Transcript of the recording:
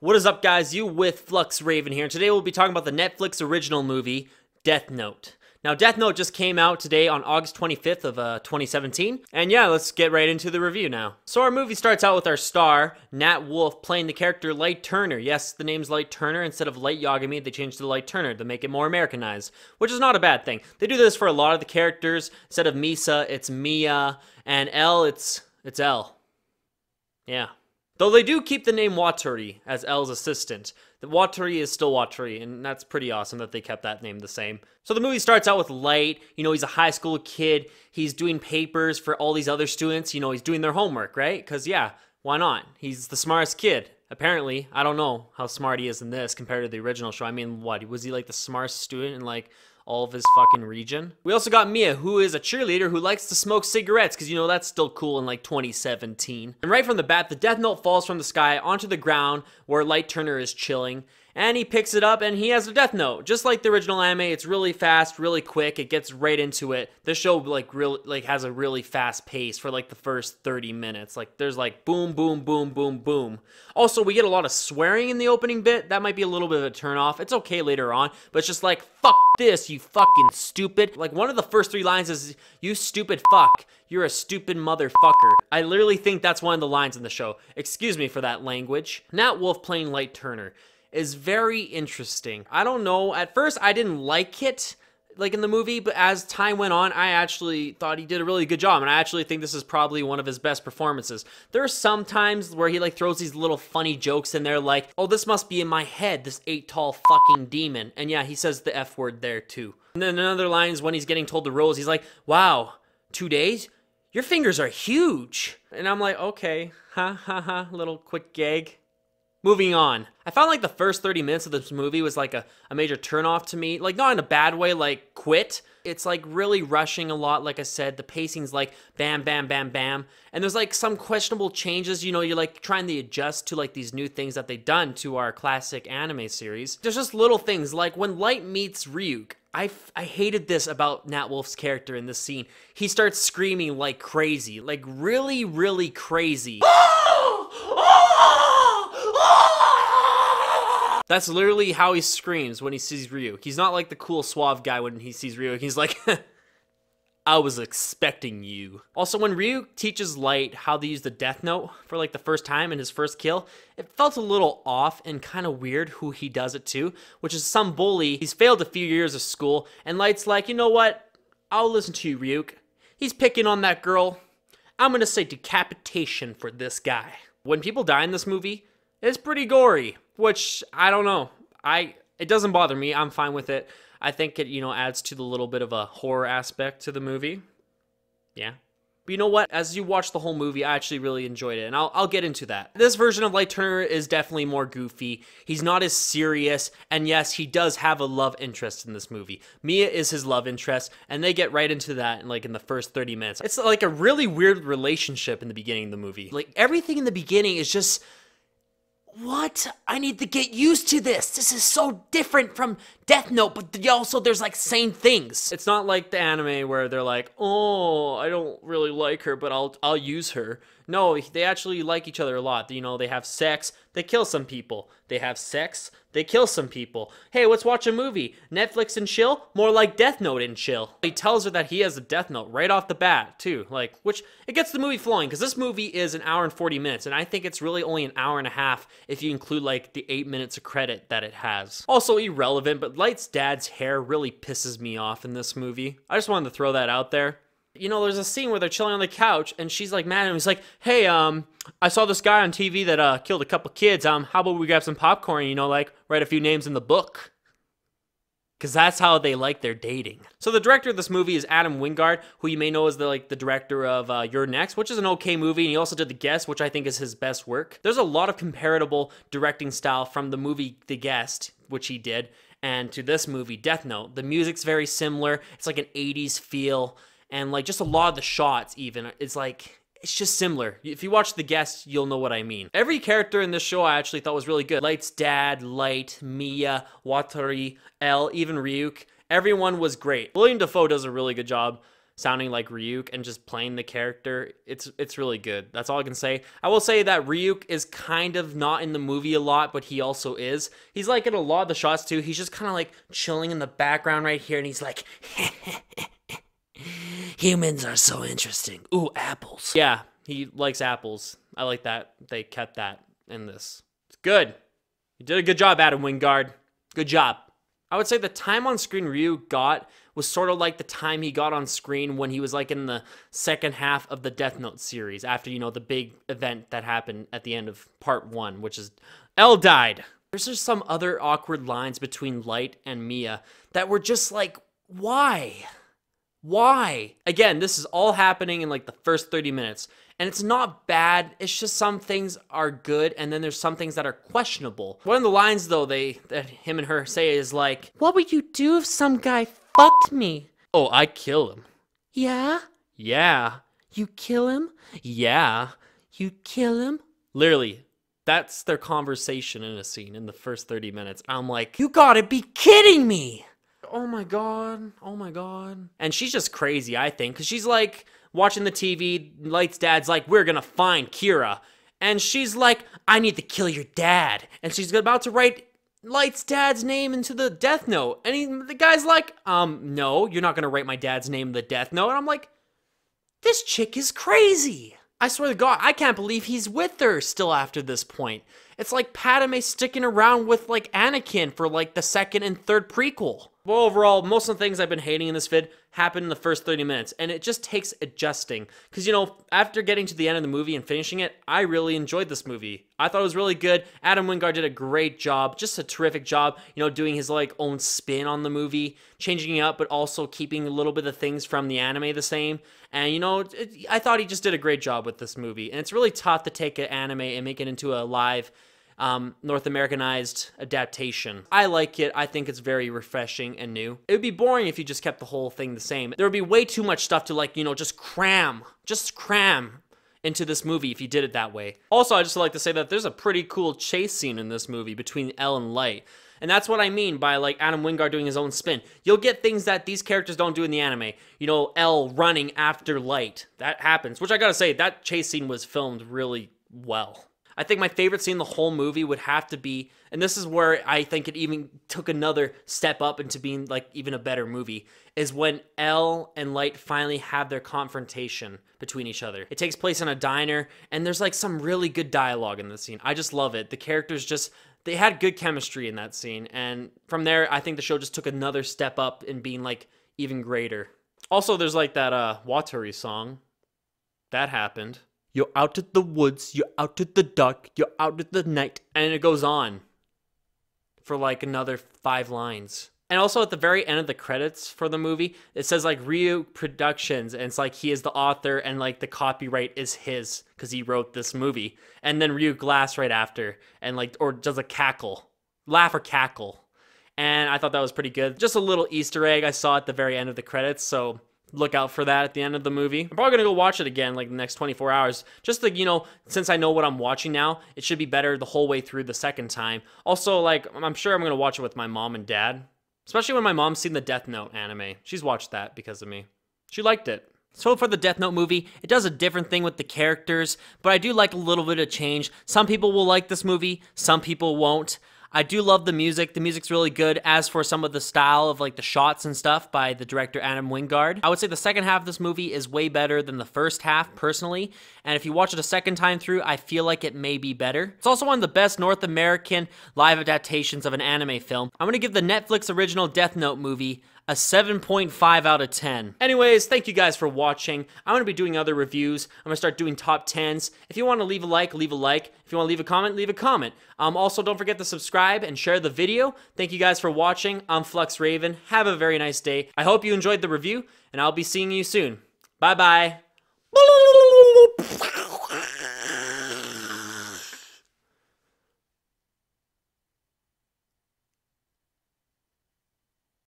What is up, guys? You with FluxRaven here. Today we'll be talking about the Netflix original movie, Death Note. Now, Death Note just came out today on August 25th of 2017. And yeah, let's get right into the review now. So our movie starts out with our star, Nat Wolff, playing the character Light Turner. Yes, the name's Light Turner. Instead of Light Yagami, they changed to Light Turner to make it more Americanized, which is not a bad thing. They do this for a lot of the characters. Instead of Misa, it's Mia, and L, it's L. Yeah. Though they do keep the name Watari as L's assistant. The Watari is still Watari, and that's pretty awesome that they kept that name the same. So the movie starts out with Light. You know, he's a high school kid. He's doing papers for all these other students. You know, he's doing their homework, right? Because, yeah, why not? He's the smartest kid. Apparently, I don't know how smart he is in this compared to the original show. I mean, what? Was he, like, the smartest student in, like, all of his fucking region? We also got Mia, who is a cheerleader who likes to smoke cigarettes, because, you know, that's still cool in, like, 2017. And right from the bat, the Death Note falls from the sky onto the ground where Light Turner is chilling. And he picks it up, and he has a Death Note. Just like the original anime, it's really fast, really quick. It gets right into it. This show, has a really fast pace for, like, the first 30 minutes. Like, there's, like, boom, boom, boom, boom, boom. Also, we get a lot of swearing in the opening bit. That might be a little bit of a turnoff. It's okay later on, but it's just like, fuck this, you fucking stupid. Like, one of the first 3 lines is, you stupid fuck. You're a stupid motherfucker. I literally think that's one of the lines in the show. Excuse me for that language. Nat Wolff playing Light Turner is very interesting. I don't know, at first I didn't like it, like in the movie, but as time went on, I actually thought he did a really good job, and I actually think this is probably one of his best performances. There are some times where he like throws these little funny jokes in there like, oh, this must be in my head, this 8 tall fucking demon. And yeah, he says the F word there too. And then another line is when he's getting told to rose, he's like, wow, 2 days? Your fingers are huge. And I'm like, okay, ha ha ha, little quick gag. Moving on. I found like the first 30 minutes of this movie was like a major turnoff to me. Like, not in a bad way, like quit. It's like really rushing a lot, like I said. The pacing's like bam, bam, bam, bam. And there's like some questionable changes. You know, you're like trying to adjust to like these new things that they've done to our classic anime series. There's just little things like when Light meets Ryuk. I hated this about Nat Wolff's character in this scene. He starts screaming like crazy. Like really, really crazy. That's literally how he screams when he sees Ryuk. He's not like the cool suave guy when he sees Ryuk. He's like, I was expecting you. Also, when Ryuk teaches Light how to use the Death Note for like the first time in his first kill, it felt a little off and kind of weird who he does it to, which is some bully. He's failed a few years of school, and Light's like, you know what? I'll listen to you, Ryuk. He's picking on that girl. I'm gonna say decapitation for this guy. When people die in this movie, it's pretty gory, which I don't know. It doesn't bother me. I'm fine with it. I think it, you know, adds to the little bit of a horror aspect to the movie. Yeah. But you know what? As you watch the whole movie, I actually really enjoyed it, and I'll get into that. This version of Light Turner is definitely more goofy. He's not as serious, and yes, he does have a love interest in this movie. Mia is his love interest, and they get right into that in the first 30 minutes. It's like a really weird relationship in the beginning of the movie. Like, everything in the beginning is just, what? I need to get used to this. This is so different from Death Note, but also there's like same things. It's not like the anime where they're like, oh, I don't really like her, but I'll use her. No, they actually like each other a lot. You know, they have sex, they kill some people. They have sex, they kill some people. Hey, let's watch a movie. Netflix and chill? More like Death Note and chill. He tells her that he has a Death Note right off the bat, too. Like, which, it gets the movie flowing, because this movie is 1 hour and 40 minutes, and I think it's really only 1.5 hours if you include, like, the 8 minutes of credit that it has. Also irrelevant, but Light's dad's hair really pisses me off in this movie. I just wanted to throw that out there. You know, there's a scene where they're chilling on the couch, and she's like mad at him. He's like, hey, I saw this guy on TV that killed a couple kids. How about we grab some popcorn, you know, like, write a few names in the book? Because that's how they like their dating. So the director of this movie is Adam Wingard, who you may know as the director of You're Next, which is an okay movie, and he also did The Guest, which I think is his best work. There's a lot of comparable directing style from the movie The Guest, which he did, and to this movie, Death Note. The music's very similar. It's like an 80s feel. And like just a lot of the shots even, it's like, it's just similar. If you watch The Guest, you'll know what I mean. Every character in this show I actually thought was really good. Light's dad, Light, Mia, Watari, L, even Ryuk. Everyone was great. William Dafoe does a really good job sounding like Ryuk and just playing the character. It's really good. That's all I can say. I will say that Ryuk is kind of not in the movie a lot, but he also is. He's like in a lot of the shots too. He's just kind of like chilling in the background right here, and he's like, humans are so interesting. Ooh, apples. Yeah, he likes apples. I like that they kept that in this. It's good. You did a good job, Adam Wingard. Good job. I would say the time on screen Ryu got was sort of like the time he got on screen when he was like in the second half of the Death Note series after, you know, the big event that happened at the end of part 1, which is L died. There's just some other awkward lines between Light and Mia that were just like, why? Why? Again, this is all happening in like the first 30 minutes. And it's not bad, it's just some things are good, and then there's some things that are questionable. One of the lines, though, that him and her say is like, what would you do if some guy fucked me? Oh, I'd kill him. Yeah? Yeah. You kill him? Yeah. You kill him? Literally, that's their conversation in a scene in the first 30 minutes. I'm like, you gotta be kidding me! Oh my god, oh my god. And she's just crazy, I think, because she's like, watching the TV, Light's dad's like, we're gonna find Kira. And she's like, I need to kill your dad. And she's about to write Light's dad's name into the Death Note. And the guy's like, no, you're not gonna write my dad's name in the Death Note. And I'm like, this chick is crazy. I swear to God, I can't believe he's with her still after this point. It's like Padme sticking around with like Anakin for like the second and third prequel. Well, overall, most of the things I've been hating in this vid happen in the first 30 minutes, and it just takes adjusting. Because, you know, after getting to the end of the movie and finishing it, I really enjoyed this movie. I thought it was really good. Adam Wingard did a great job, just a terrific job, you know, doing his, like, own spin on the movie, changing it up, but also keeping a little bit of things from the anime the same. And, you know, I thought he just did a great job with this movie. And it's really tough to take an anime and make it into a live North Americanized adaptation. I like it. I think it's very refreshing and new. It would be boring if you just kept the whole thing the same. There would be way too much stuff to, like, you know, just cram into this movie if you did it that way. Also, I just like to say that there's a pretty cool chase scene in this movie between L and Light. And that's what I mean by, like, Adam Wingard doing his own spin. You'll get things that these characters don't do in the anime. You know, L running after Light. That happens. Which I gotta say, that chase scene was filmed really well. I think my favorite scene in the whole movie would have to be, and this is where I think it even took another step up into being like even a better movie, is when L and Light finally have their confrontation between each other. It takes place in a diner, and there's like some really good dialogue in the scene. I just love it. The characters just, they had good chemistry in that scene, and from there, I think the show just took another step up in being like even greater. Also, there's like that Watari song. That happened. You're out at the woods, you're out at the dark, you're out at the night. And it goes on for like another 5 lines. And also at the very end of the credits for the movie, it says like Ryu Productions, and it's like he is the author and like the copyright is his because he wrote this movie. And then Ryu Glass right after, and like, or does a cackle, laugh or cackle. And I thought that was pretty good. Just a little Easter egg I saw at the very end of the credits, so look out for that at the end of the movie. I'm probably gonna go watch it again like the next 24 hours. Just to, you know, since I know what I'm watching now, it should be better the whole way through the second time. Also, like, I'm sure I'm gonna watch it with my mom and dad. Especially when my mom's seen the Death Note anime. She's watched that because of me. She liked it. So for the Death Note movie, it does a different thing with the characters, but I do like a little bit of change. Some people will like this movie, some people won't. I do love the music. The music's really good. As for some of the style of like the shots and stuff by the director Adam Wingard, I would say the second half of this movie is way better than the first half personally. And if you watch it a second time through, I feel like it may be better. It's also one of the best North American live adaptations of an anime film. I'm gonna give the Netflix original Death Note movie a 7.5 out of 10. Anyways, thank you guys for watching. I'm gonna be doing other reviews. I'm gonna start doing top 10s. If you wanna leave a like, leave a like. If you wanna leave a comment, leave a comment. Also, don't forget to subscribe and share the video. Thank you guys for watching. I'm FluxRaven. Have a very nice day. I hope you enjoyed the review, and I'll be seeing you soon. Bye-bye.